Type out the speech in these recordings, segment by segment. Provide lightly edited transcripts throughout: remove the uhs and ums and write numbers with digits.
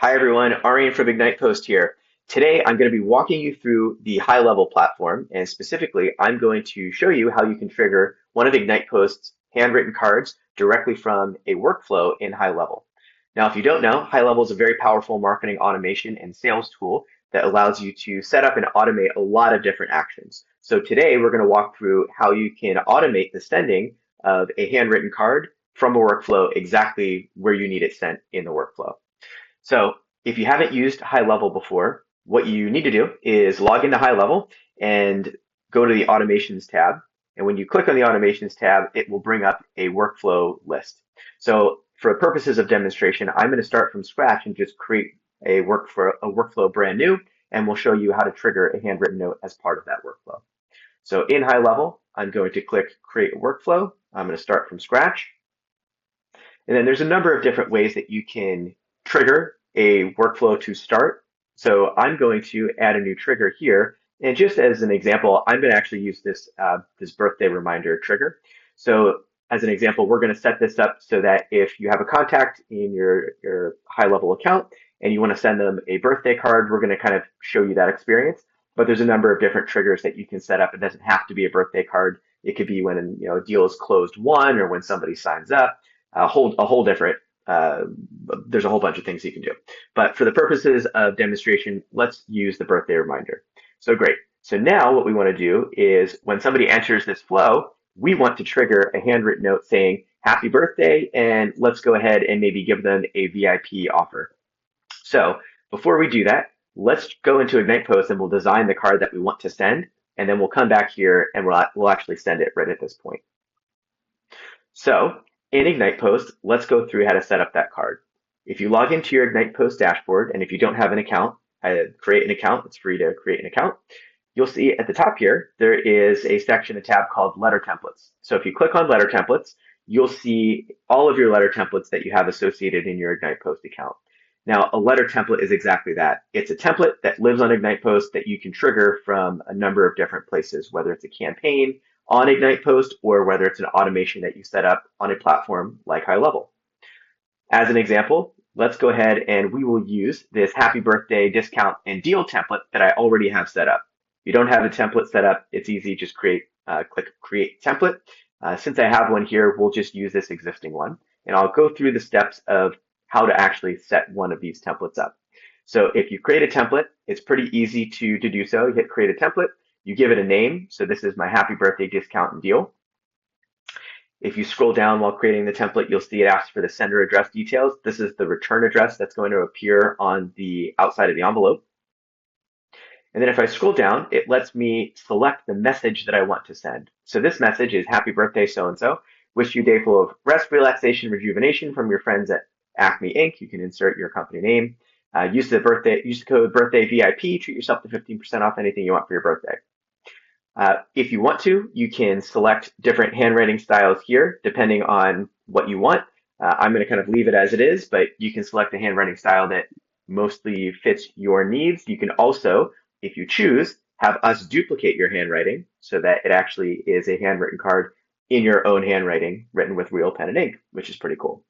Hi everyone, Arian from IgnitePOST here. Today I'm going to be walking you through the HighLevel platform, and specifically I'm going to show you how you can trigger one of IgnitePOST's handwritten cards directly from a workflow in HighLevel. Now if you don't know, HighLevel is a very powerful marketing automation and sales tool that allows you to set up and automate a lot of different actions. So today we're going to walk through how you can automate the sending of a handwritten card from a workflow exactly where you need it sent in the workflow. So if you haven't used HighLevel before, what you need to do is log into HighLevel and go to the Automations tab. And when you click on the Automations tab, it will bring up a workflow list. So for purposes of demonstration, I'm going to start from scratch and just create a workflow brand new, and we'll show you how to trigger a handwritten note as part of that workflow. So in HighLevel, I'm going to click Create a Workflow. I'm going to start from scratch. And then there's a number of different ways that you can trigger a workflow to start. So I'm going to add a new trigger here. And just as an example, I'm going to actually use this birthday reminder trigger. So as an example, we're going to set this up so that if you have a contact in your HighLevel account and you want to send them a birthday card, we're going to kind of show you that experience. But there's a number of different triggers that you can set up. It doesn't have to be a birthday card. It could be when a deal is closed won or when somebody signs up. There's a whole bunch of things you can do. But for the purposes of demonstration, let's use the birthday reminder. So great. So now what we want to do is when somebody enters this flow, we want to trigger a handwritten note saying happy birthday, and let's go ahead and maybe give them a VIP offer. So before we do that, let's go into IgnitePOST and we'll design the card that we want to send, and then we'll come back here and we'll actually send it right at this point. So in IgnitePOST, let's go through how to set up that card. If you log into your IgnitePOST dashboard, and if you don't have an account, create an account. It's free to create an account. You'll see at the top here, there is a section, a tab called Letter Templates. So if you click on Letter Templates, you'll see all of your letter templates that you have associated in your IgnitePOST account. Now, a letter template is exactly that. It's a template that lives on IgnitePOST that you can trigger from a number of different places, whether it's a campaign on IgnitePOST or whether it's an automation that you set up on a platform like HighLevel. As an example, let's go ahead and we will use this happy birthday discount and deal template that I already have set up. If you don't have a template set up, it's easy, just click Create Template. Since I have one here, we'll just use this existing one. And I'll go through the steps of how to actually set one of these templates up. So if you create a template, it's pretty easy to do so. You hit Create a Template, you give it a name. So this is my happy birthday discount and deal. If you scroll down while creating the template, you'll see it asks for the sender address details. This is the return address that's going to appear on the outside of the envelope. And then if I scroll down, it lets me select the message that I want to send. So this message is happy birthday so-and-so. Wish you a day full of rest, relaxation, rejuvenation from your friends at Acme Inc. You can insert your company name. Use the code birthday VIP. Treat yourself to 15% off anything you want for your birthday. If you want to, you can select different handwriting styles here, depending on what you want. I'm going to kind of leave it as it is, but you can select a handwriting style that mostly fits your needs. You can also, if you choose, have us duplicate your handwriting so that it actually is a handwritten card in your own handwriting, written with real pen and ink, which is pretty cool.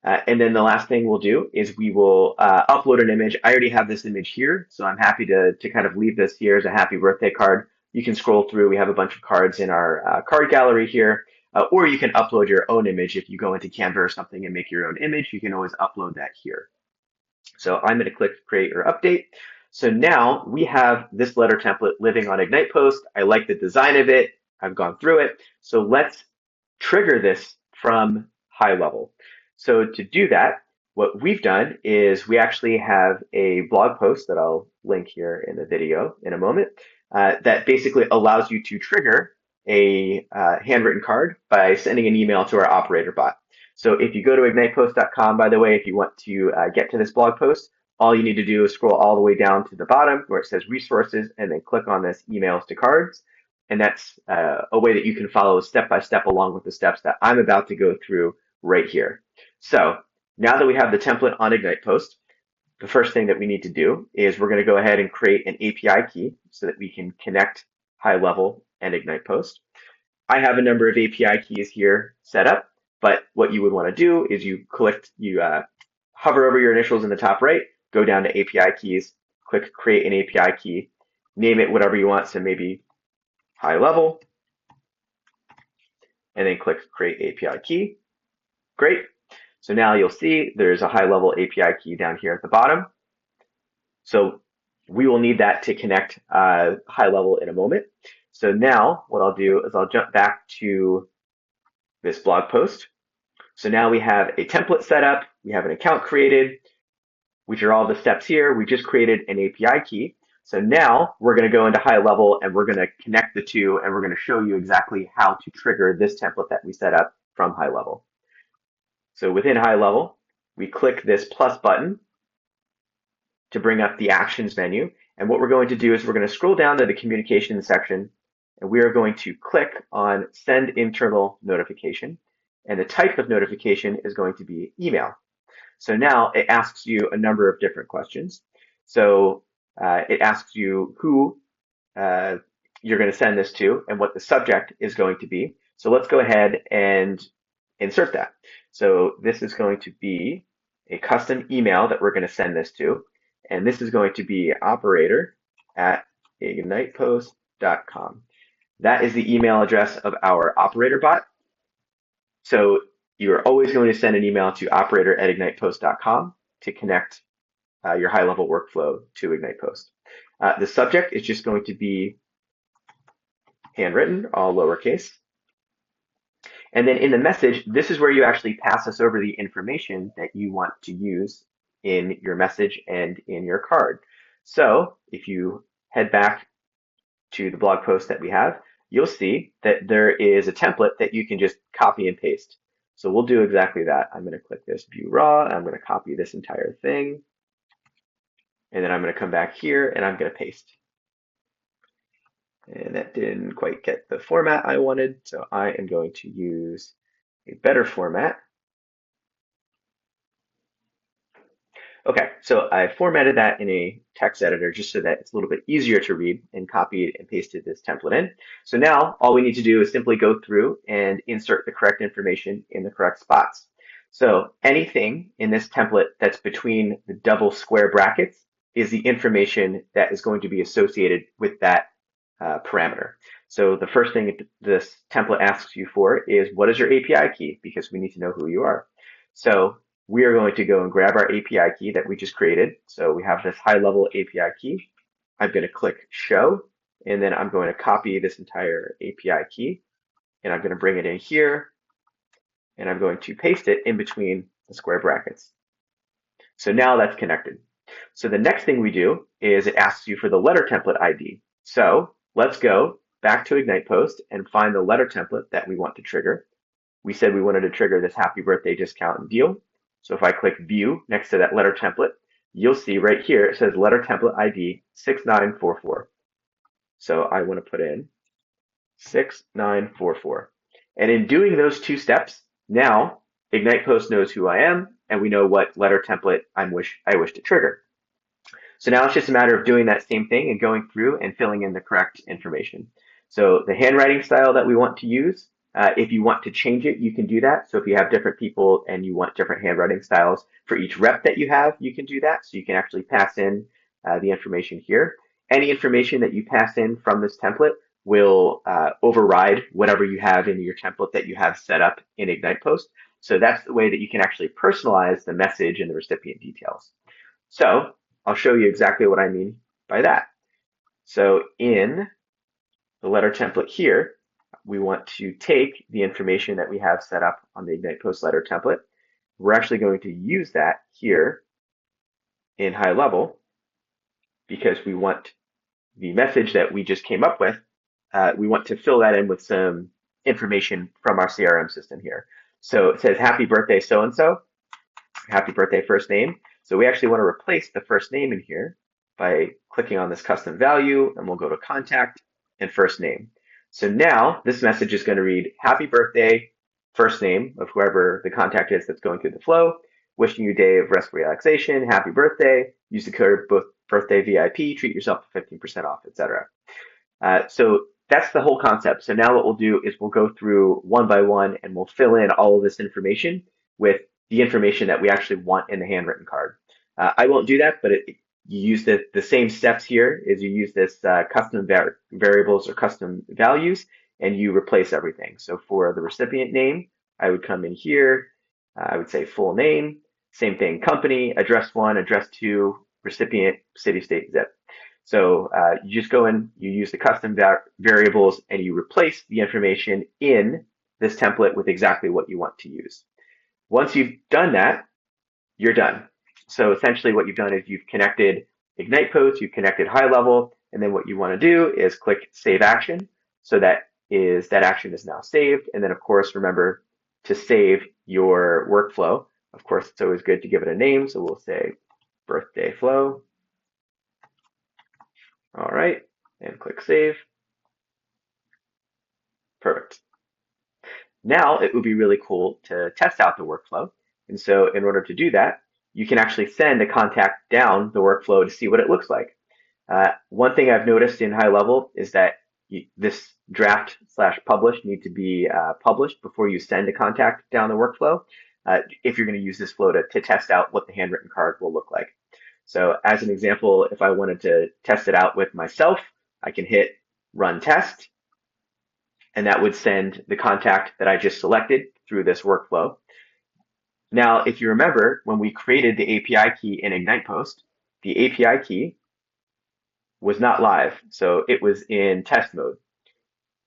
And then the last thing we'll do is we will upload an image. I already have this image here, so I'm happy to kind of leave this here as a happy birthday card. You can scroll through. We have a bunch of cards in our card gallery here, or you can upload your own image. If you go into Canva or something and make your own image, you can always upload that here. So I'm going to click Create or Update. So now we have this letter template living on IgnitePOST. I like the design of it. I've gone through it. So let's trigger this from HighLevel. So to do that, what we've done is we actually have a blog post that I'll link here in the video in a moment that basically allows you to trigger a handwritten card by sending an email to our operator bot. So if you go to ignitepost.com, by the way, if you want to get to this blog post, all you need to do is scroll all the way down to the bottom where it says resources and then click on this emails to cards. And that's a way that you can follow step by step along with the steps that I'm about to go through right here. So now that we have the template on IgnitePOST, the first thing that we need to do is we're going to go ahead and create an API key so that we can connect HighLevel and IgnitePOST. I have a number of API keys here set up, but what you would want to do is you hover over your initials in the top right, go down to API keys, click create an API key, name it whatever you want, so maybe high level, and then click create API key. Great. So now you'll see there's a high level API key down here at the bottom. So we will need that to connect high level in a moment. So now what I'll do is I'll jump back to this blog post. So now we have a template set up, we have an account created, which are all the steps here. We just created an API key. So now we're going to go into high level and we're going to connect the two, and we're going to show you exactly how to trigger this template that we set up from high level. So within high level, we click this plus button to bring up the actions menu. And what we're going to do is we're going to scroll down to the communication section, and we are going to click on send internal notification. And the type of notification is going to be email. So now it asks you a number of different questions. So it asks you who you're going to send this to and what the subject is going to be. So let's go ahead and insert that. So this is going to be a custom email that we're going to send this to. And this is going to be operator@ignitepost.com. That is the email address of our operator bot. So you're always going to send an email to operator@ignitepost.com to connect your high-level workflow to IgnitePost. The subject is just going to be handwritten, all lowercase. And then in the message, this is where you actually pass us over the information that you want to use in your message and in your card. So if you head back to the blog post that we have, you'll see that there is a template that you can just copy and paste. So we'll do exactly that. I'm going to click this view raw. I'm going to copy this entire thing. And then I'm going to come back here and I'm going to paste. And that didn't quite get the format I wanted. So I am going to use a better format. Okay, so I formatted that in a text editor just so that it's a little bit easier to read, and copied and pasted this template in. So now all we need to do is simply go through and insert the correct information in the correct spots. So anything in this template that's between the double square brackets is the information that is going to be associated with that parameter. So the first thing this template asks you for is, what is your API key? Because we need to know who you are. So we are going to go and grab our API key that we just created. So we have this high level API key. I'm going to click show, and then I'm going to copy this entire API key, and I'm going to bring it in here, and I'm going to paste it in between the square brackets. So now that's connected. So the next thing we do is it asks you for the letter template ID. So let's go back to IgnitePost and find the letter template that we want to trigger. We said we wanted to trigger this happy birthday discount and deal. So if I click view next to that letter template, you'll see right here it says letter template ID 6944. So I want to put in 6944. And in doing those two steps, now IgnitePost knows who I am, and we know what letter template I wish to trigger. So now it's just a matter of doing that same thing and going through and filling in the correct information. So the handwriting style that we want to use, if you want to change it, you can do that. So if you have different people and you want different handwriting styles for each rep that you have, you can do that. So you can actually pass in the information here. Any information that you pass in from this template will override whatever you have in your template that you have set up in IgnitePost. So that's the way that you can actually personalize the message and the recipient details. So I'll show you exactly what I mean by that. So in the letter template here, we want to take the information that we have set up on the IgnitePost letter template. We're actually going to use that here in high level because we want the message that we just came up with. We want to fill that in with some information from our CRM system here. So it says, happy birthday so-and-so, happy birthday first name. So we actually want to replace the first name in here by clicking on this custom value, and we'll go to contact and first name. So now this message is going to read, happy birthday, first name of whoever the contact is that's going through the flow, wishing you a day of rest, relaxation, happy birthday, use the code birthday VIP, treat yourself to 15% off, etc. So that's the whole concept. So now what we'll do is we'll go through one by one and we'll fill in all of this information with the information that we actually want in the handwritten card. I won't do that, but you use the same steps here is you use this custom variables or custom values, and you replace everything. So for the recipient name, I would come in here. I would say full name, same thing, company, address 1, address 2, recipient, city, state, zip. So you just go in, you use the custom variables, and you replace the information in this template with exactly what you want to use. Once you've done that, you're done. So essentially what you've done is you've connected IgnitePOST, you've connected HighLevel, and then what you want to do is click Save Action. So that action is now saved. And then of course, remember to save your workflow. Of course, it's always good to give it a name. So we'll say birthday flow. All right, and click Save. Perfect. Now it would be really cool to test out the workflow. And so in order to do that, you can actually send a contact down the workflow to see what it looks like. One thing I've noticed in HighLevel is that this draft/publish need to be published before you send a contact down the workflow if you're going to use this flow to test out what the handwritten card will look like. So as an example, if I wanted to test it out with myself, I can hit run test, and that would send the contact that I just selected through this workflow. Now, if you remember, when we created the API key in IgnitePOST, the API key was not live, so it was in test mode.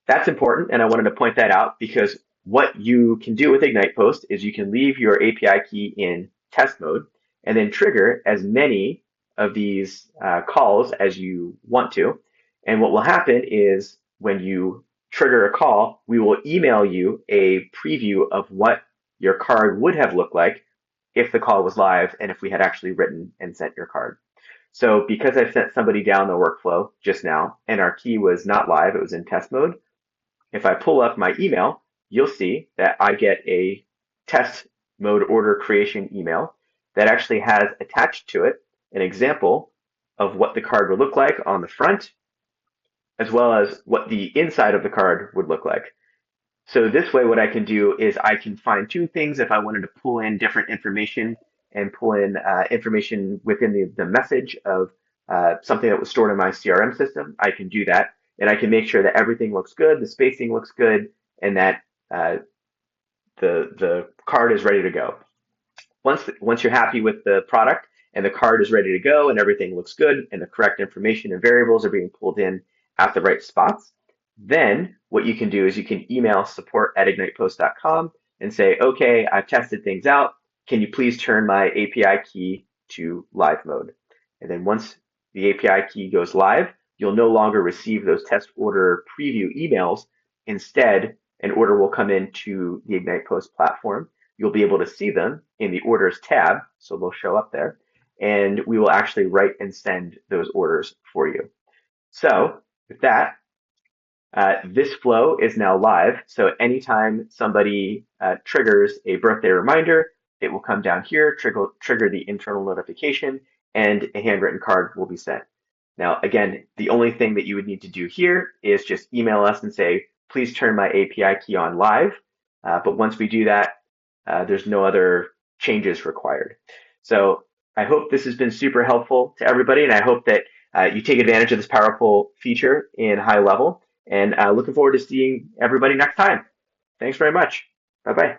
That's important, and I wanted to point that out because what you can do with IgnitePOST is you can leave your API key in test mode and then trigger as many of these calls as you want to. And what will happen is when you trigger a call, we will email you a preview of what your card would have looked like if the call was live and if we had actually written and sent your card. So because I sent somebody down the workflow just now and our key was not live, it was in test mode, if I pull up my email, you'll see that I get a test mode order creation email that actually has attached to it an example of what the card would look like on the front, as well as what the inside of the card would look like. So this way, what I can do is I can fine tune things if I wanted to pull in different information and pull in information within the message of something that was stored in my CRM system. I can do that, and I can make sure that everything looks good, the spacing looks good, and that the card is ready to go. Once you're happy with the product and the card is ready to go and everything looks good and the correct information and variables are being pulled in at the right spots, then what you can do is you can email support@ignitepost.com and say, okay, I've tested things out. Can you please turn my API key to live mode? And then once the API key goes live, you'll no longer receive those test order preview emails. Instead, an order will come into the IgnitePOST platform. You'll be able to see them in the orders tab, so they'll show up there, and we will actually write and send those orders for you. So with that, this flow is now live. So anytime somebody triggers a birthday reminder, it will come down here, trigger the internal notification, and a handwritten card will be sent. Now, again, the only thing that you would need to do here is just email us and say, please turn my API key on live. But once we do that, there's no other changes required. So I hope this has been super helpful to everybody, and I hope that you take advantage of this powerful feature in HighLevel. And looking forward to seeing everybody next time. Thanks very much. Bye-bye.